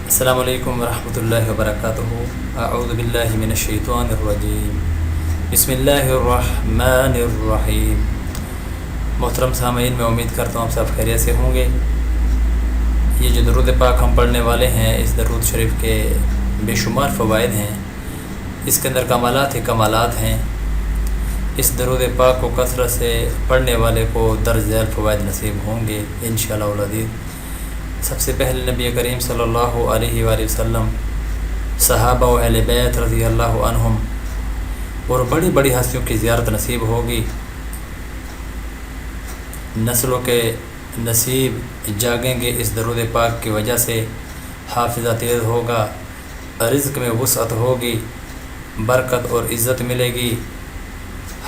السلام علیکم ورحمۃ اللہ وبرکاتہ۔ اعوذ باللہ من الشیطان الرجیم، بسم اللہ الرحمن الرحیم۔ محترم سامعین، میں امید کرتا ہوں آپ سب خیریت سے ہوں گے۔ یہ جو درود پاک ہم پڑھنے والے ہیں، اس درود شریف کے بے شمار فوائد ہیں، اس کے اندر کمالات ہی کمالات ہیں۔ اس درود پاک کو کثرت سے پڑھنے والے کو درج ذیل فوائد نصیب ہوں گے انشاءاللہ العزیز۔ سب سے پہلے نبی کریم صلی اللہ علیہ وآلہ وسلم، صحابہ و اہل بیت رضی اللہ عنہم اور بڑی بڑی ہستیوں کی زیارت نصیب ہوگی۔ نسلوں کے نصیب جاگیں گے اس درود پاک کی وجہ سے، حافظہ تیز ہوگا، رزق میں وسعت ہوگی، برکت اور عزت ملے گی،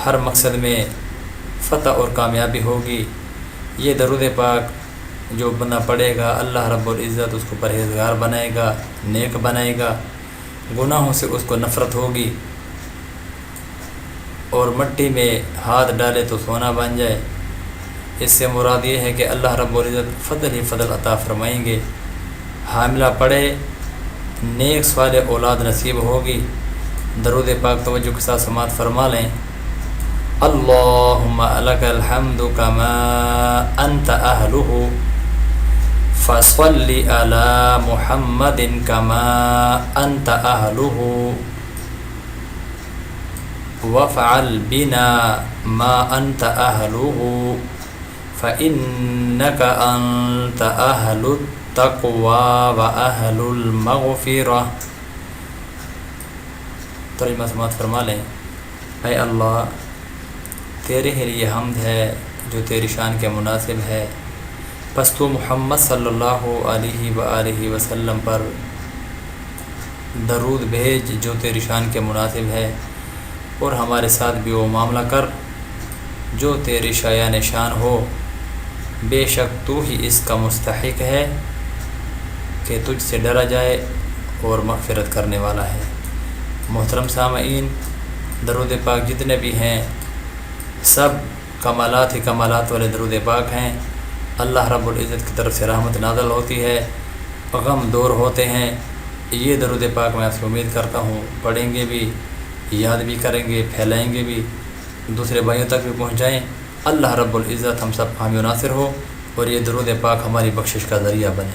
ہر مقصد میں فتح اور کامیابی ہوگی۔ یہ درود پاک جو بندہ پڑھے گا، اللہ رب العزت اس کو پرہیزگار بنائے گا، نیک بنائے گا، گناہوں سے اس کو نفرت ہوگی، اور مٹی میں ہاتھ ڈالے تو سونا بن جائے۔ اس سے مراد یہ ہے کہ اللہ رب العزت فضل ہی فضل عطا فرمائیں گے۔ حاملہ پڑھے، نیک صالح اولاد نصیب ہوگی۔ درود پاک توجہ کے ساتھ سماعت فرما لیں۔ اللہم لک الحمد کما انت اہلہ فصلی علی محمد کما انت اہلہ وافعل بنا ما انت اہلہ فإنک انت اہل التقوی واہل المغفرہ۔ ترجمہ سماعت فرما لیں۔ اے اللہ، تیرے ہی لیے حمد ہے جو تیری شان کے مناسب ہے، پس تو محمد صلی اللہ علیہ وآلہ وسلم پر درود بھیج جو تیری شان کے مناسب ہے، اور ہمارے ساتھ بھی وہ معاملہ کر جو تیری شایان شان ہو۔ بے شک تو ہی اس کا مستحق ہے کہ تجھ سے ڈرا جائے اور مغفرت کرنے والا ہے۔ محترم سامعین، درود پاک جتنے بھی ہیں سب کمالات ہی کمالات والے درود پاک ہیں۔ اللہ رب العزت کی طرف سے رحمت نازل ہوتی ہے، غم دور ہوتے ہیں۔ یہ درود پاک میں آپ سے امید کرتا ہوں پڑھیں گے بھی، یاد بھی کریں گے، پھیلائیں گے بھی، دوسرے بھائیوں تک بھی پہنچائیں۔ اللہ رب العزت ہم سب حامی و ناصر ہو، اور یہ درود پاک ہماری بخشش کا ذریعہ بنے۔